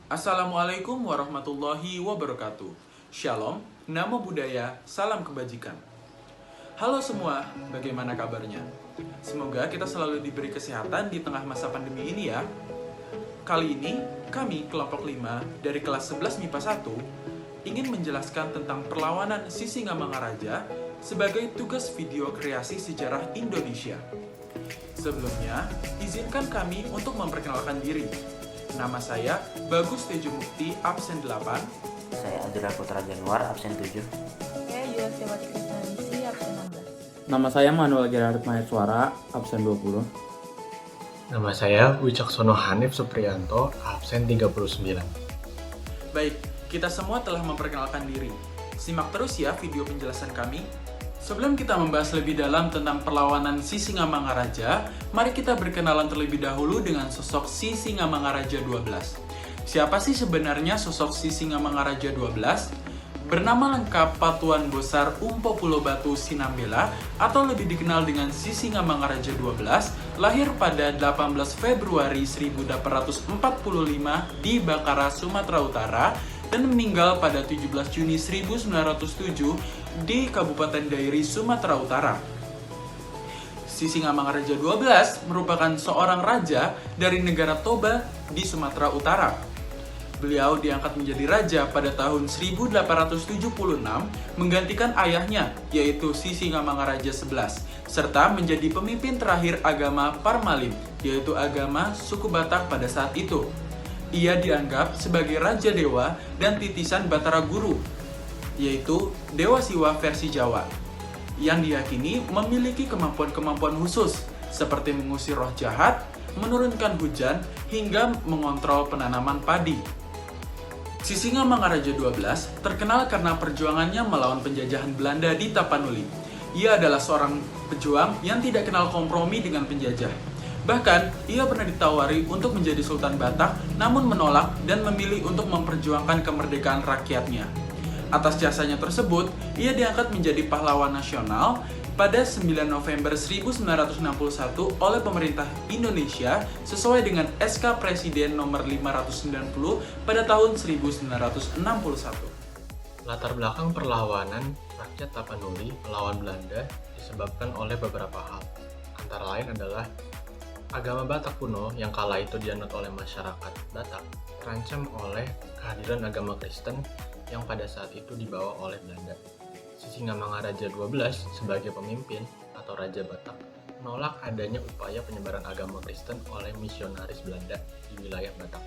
Assalamualaikum warahmatullahi wabarakatuh. Shalom, namo buddhaya, salam kebajikan. Halo semua, bagaimana kabarnya? Semoga kita selalu diberi kesehatan di tengah masa pandemi ini ya. Kali ini, kami kelompok 5 dari kelas 11 MIPA 1 ingin menjelaskan tentang perlawanan Sisingamangaraja sebagai tugas video kreasi sejarah Indonesia. Sebelumnya, izinkan kami untuk memperkenalkan diri. Nama saya Bagus Tejo Mukti, absen 8. Saya Azra Putra Januar, absen 7. Saya Yulistiawati Krisnansi, absen 16. Nama saya Manuel Gerard Maheswara, absen 20. Nama saya Wicaksono Hanif Supriyanto, absen 39. Baik, kita semua telah memperkenalkan diri. Simak terus ya video penjelasan kami. Sebelum kita membahas lebih dalam tentang perlawanan Sisingamangaraja, mari kita berkenalan terlebih dahulu dengan sosok Sisingamangaraja 12. Siapa sih sebenarnya sosok Sisingamangaraja 12? Bernama lengkap Patuan Bosar Umpo Pulo Batu Sinambela atau lebih dikenal dengan Sisingamangaraja 12, lahir pada 18 Februari 1845 di Bakara, Sumatera Utara, dan meninggal pada 17 Juni 1907 di Kabupaten Dairi, Sumatera Utara. Sisingamangaraja 12 merupakan seorang raja dari negara Toba di Sumatera Utara. Beliau diangkat menjadi raja pada tahun 1876 menggantikan ayahnya, yaitu Sisingamangaraja 11, serta menjadi pemimpin terakhir agama Parmalim, yaitu agama suku Batak pada saat itu. Ia dianggap sebagai Raja Dewa dan titisan Batara Guru, yaitu Dewa Siwa versi Jawa, yang diyakini memiliki kemampuan-kemampuan khusus, seperti mengusir roh jahat, menurunkan hujan, hingga mengontrol penanaman padi. Sisingamangaraja 12 terkenal karena perjuangannya melawan penjajahan Belanda di Tapanuli. Ia adalah seorang pejuang yang tidak kenal kompromi dengan penjajah. Bahkan, ia pernah ditawari untuk menjadi Sultan Batak, namun menolak dan memilih untuk memperjuangkan kemerdekaan rakyatnya. Atas jasanya tersebut, ia diangkat menjadi pahlawan nasional pada 9 November 1961 oleh pemerintah Indonesia sesuai dengan SK Presiden nomor 590 pada tahun 1961. Latar belakang perlawanan rakyat Tapanuli melawan Belanda disebabkan oleh beberapa hal. Antara lain adalah agama Batak kuno yang kala itu dianut oleh masyarakat Batak terancam oleh kehadiran agama Kristen yang pada saat itu dibawa oleh Belanda. Sisingamangaraja 12 sebagai pemimpin atau Raja Batak menolak adanya upaya penyebaran agama Kristen oleh misionaris Belanda di wilayah Batak.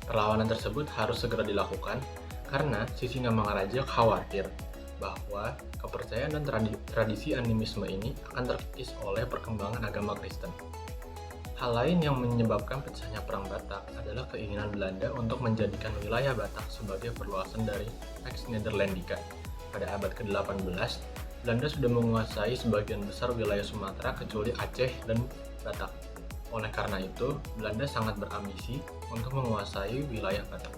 Perlawanan tersebut harus segera dilakukan karena Sisingamangaraja khawatir bahwa kepercayaan dan tradisi animisme ini akan terkikis oleh perkembangan agama Kristen. Hal lain yang menyebabkan pecahnya Perang Batak adalah keinginan Belanda untuk menjadikan wilayah Batak sebagai perluasan dari Pax Nederlandica. Pada abad ke-18, Belanda sudah menguasai sebagian besar wilayah Sumatera kecuali Aceh dan Batak. Oleh karena itu, Belanda sangat berambisi untuk menguasai wilayah Batak.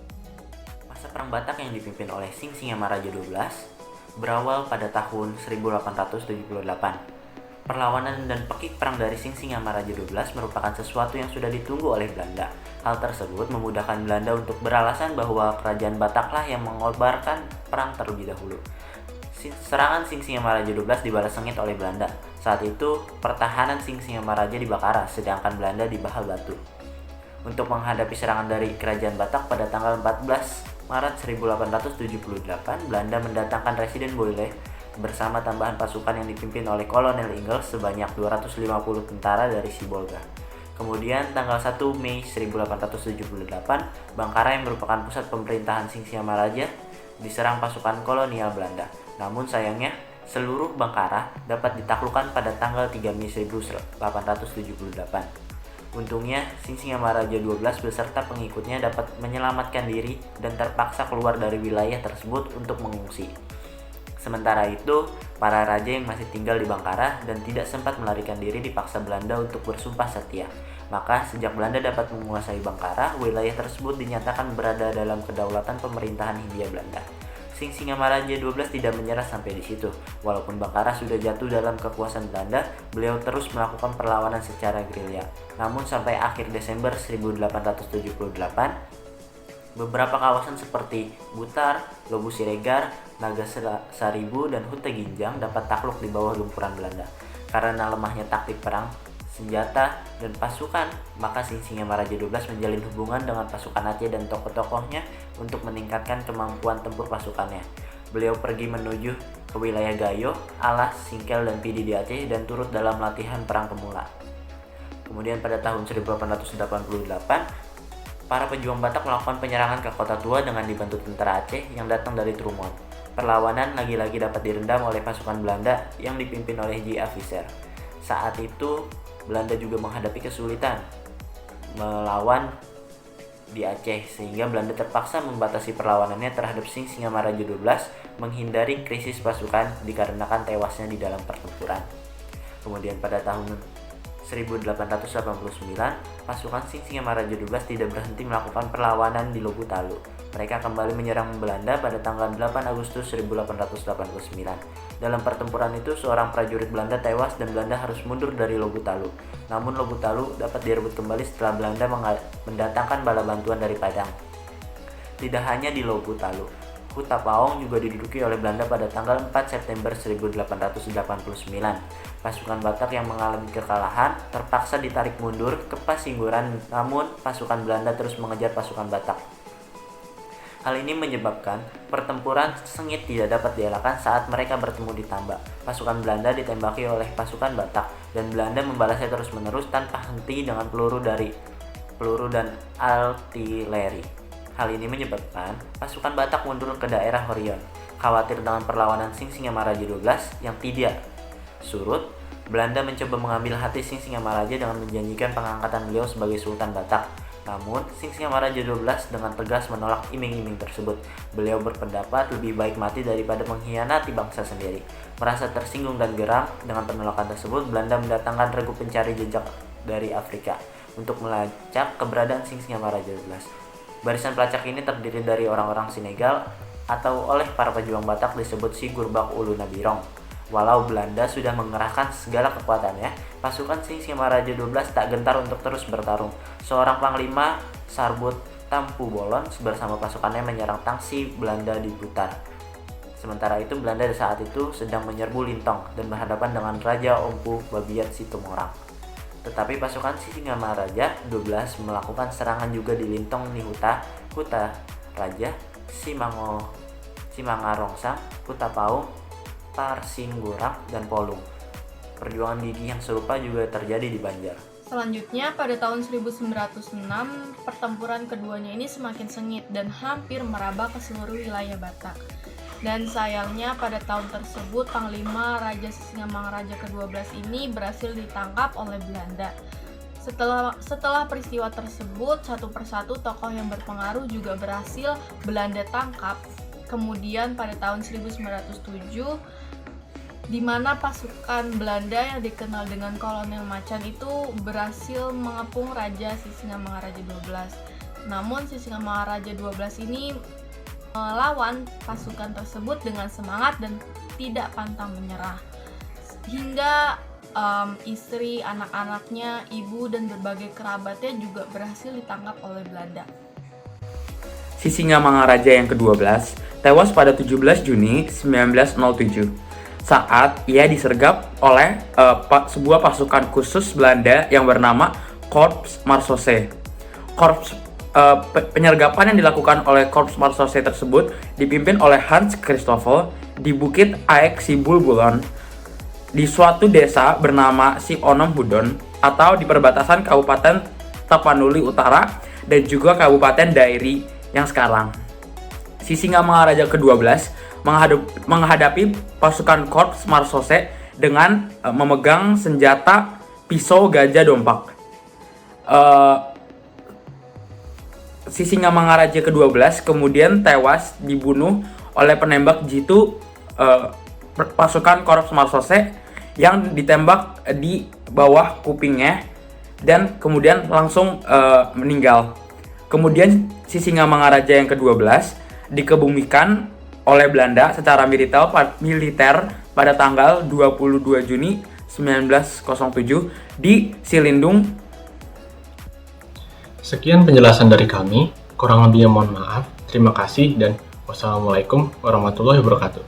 Masa Perang Batak yang dipimpin oleh Sisingamangaraja 12 berawal pada tahun 1878. Perlawanan dan pekik perang dari Sisingamangaraja 12 merupakan sesuatu yang sudah ditunggu oleh Belanda. Hal tersebut memudahkan Belanda untuk beralasan bahwa kerajaan Bataklah yang mengobarkan perang terlebih dahulu. Serangan Sisingamangaraja 12 dibalas sengit oleh Belanda. Saat itu, pertahanan Sisingamangaraja di Bakara, sedangkan Belanda di Bahal Batu. Untuk menghadapi serangan dari kerajaan Batak pada tanggal 14 Maret 1878, Belanda mendatangkan Residen Boyle bersama tambahan pasukan yang dipimpin oleh Kolonel Ingalls sebanyak 250 tentara dari Sibolga. Kemudian tanggal 1 Mei 1878, Bangkara yang merupakan pusat pemerintahan Sisingamangaraja diserang pasukan kolonial Belanda. Namun sayangnya, seluruh Bangkara dapat ditaklukkan pada tanggal 3 Mei 1878. Untungnya, Sisingamangaraja 12 beserta pengikutnya dapat menyelamatkan diri dan terpaksa keluar dari wilayah tersebut untuk mengungsi. Sementara itu, para raja yang masih tinggal di Bangkara dan tidak sempat melarikan diri dipaksa Belanda untuk bersumpah setia. Maka, sejak Belanda dapat menguasai Bangkara, wilayah tersebut dinyatakan berada dalam kedaulatan pemerintahan Hindia Belanda. Sisingamangaraja 12 tidak menyerah sampai di situ. Walaupun Bangkara sudah jatuh dalam kekuasaan Belanda, beliau terus melakukan perlawanan secara gerilya. Namun sampai akhir Desember 1878, Beberapa kawasan seperti Butar, Lobu Siregar, Naga Saribu, dan Huta Ginjang dapat takluk di bawah gempuran Belanda. Karena lemahnya taktik perang, senjata, dan pasukan, maka Singsingamaraja XII menjalin hubungan dengan pasukan Aceh dan tokoh-tokohnya untuk meningkatkan kemampuan tempur pasukannya. Beliau pergi menuju ke wilayah Gayo, Alas, Singkel, dan Pidi di Aceh dan turut dalam latihan perang pemula. Kemudian pada tahun 1888, para pejuang Batak melakukan penyerangan ke Kota Tua dengan dibantu tentara Aceh yang datang dari Trumon. Perlawanan lagi-lagi dapat direndam oleh pasukan Belanda yang dipimpin oleh J.A. Visser. Saat itu, Belanda juga menghadapi kesulitan melawan di Aceh, sehingga Belanda terpaksa membatasi perlawanannya terhadap Singsingamaraja XII menghindari krisis pasukan dikarenakan tewasnya di dalam pertempuran. Kemudian pada tahun 1889, pasukan Singsingamaraja XII tidak berhenti melakukan perlawanan di Lobu Talu. Mereka kembali menyerang Belanda pada tanggal 8 Agustus 1889. Dalam pertempuran itu, seorang prajurit Belanda tewas dan Belanda harus mundur dari Lobu Talu. Namun Lobu Talu dapat direbut kembali setelah Belanda mendatangkan bala bantuan dari Padang. Tidak hanya di Lobu Talu, Huta Paong juga diduduki oleh Belanda pada tanggal 4 September 1889. Pasukan Batak yang mengalami kekalahan terpaksa ditarik mundur ke Pasingguran, namun pasukan Belanda terus mengejar pasukan Batak. Hal ini menyebabkan pertempuran sengit tidak dapat dielakkan saat mereka bertemu di Tambak. Pasukan Belanda ditembaki oleh pasukan Batak dan Belanda membalasnya terus-menerus tanpa henti dengan peluru dan artileri. Hal ini menyebabkan pasukan Batak mundur ke daerah Horion. Khawatir dengan perlawanan Singsingamaraja XII yang tidak surut, Belanda mencoba mengambil hati Singsingamaraja dengan menjanjikan pengangkatan beliau sebagai Sultan Batak. Namun, Singsingamaraja XII dengan tegas menolak iming-iming tersebut. Beliau berpendapat lebih baik mati daripada mengkhianati bangsa sendiri. Merasa tersinggung dan geram dengan penolakan tersebut, Belanda mendatangkan regu pencari jejak dari Afrika untuk melacak keberadaan Singsingamaraja XII. Barisan pelacak ini terdiri dari orang-orang Senegal atau oleh para pejuang Batak disebut Sigurbak Ulu Nabirong. Walau Belanda sudah mengerahkan segala kekuatannya, pasukan Singsingamaraja XII tak gentar untuk terus bertarung. Seorang panglima, Sarbut Tampu Bolon, bersama pasukannya menyerang Tangsi Belanda di Butar. Sementara itu Belanda saat itu sedang menyerbu Lintong dan berhadapan dengan Raja Ompu Babiat Situmorang. Tetapi pasukan Singsingamaraja XII melakukan serangan juga di Lintong Nihuta, Huta Raja, Simangarongsang, Huta Paung, Parsinggurang, dan Polung. Perjuangan gigih yang serupa juga terjadi di Banjar. Selanjutnya, pada tahun 1906, pertempuran keduanya ini semakin sengit dan hampir meraba ke seluruh wilayah Batak. Dan sayangnya pada tahun tersebut, Panglima Raja Singsingamaraja ke-12 ini berhasil ditangkap oleh Belanda. Setelah peristiwa tersebut, satu persatu tokoh yang berpengaruh juga berhasil Belanda tangkap. Kemudian pada tahun 1907, di mana pasukan Belanda yang dikenal dengan Kolonel Macan itu berhasil mengepung Raja Singsingamaraja XII. Namun Singsingamaraja XII ini melawan pasukan tersebut dengan semangat dan tidak pantang menyerah. Hingga istri, anak-anaknya, ibu, dan berbagai kerabatnya juga berhasil ditangkap oleh Belanda. Singsingamaraja yang ke-12 tewas pada 17 Juni 1907 saat ia disergap oleh sebuah pasukan khusus Belanda yang bernama Korps Marseillais. Penyergapan yang dilakukan oleh Korps Marseillais tersebut dipimpin oleh Hans Christoffel di Bukit Aek Sibulbulon di suatu desa bernama Sionom Hudon atau di perbatasan Kabupaten Tapanuli Utara dan juga Kabupaten Dairi yang sekarang. Singsingamaraja ke-12 menghadapi pasukan Korps Marseillais dengan memegang senjata pisau gajah dompak. Singsingamaraja ke-12 kemudian tewas dibunuh oleh penembak jitu pasukan Korps Marseillais yang ditembak di bawah kupingnya dan kemudian langsung meninggal. Kemudian Singsingamaraja yang ke-12 dikebumikan oleh Belanda secara militer pada tanggal 22 Juni 1907 di Silindung. Sekian penjelasan dari kami. Kurang lebihnya mohon maaf. Terima kasih dan wassalamualaikum warahmatullahi wabarakatuh.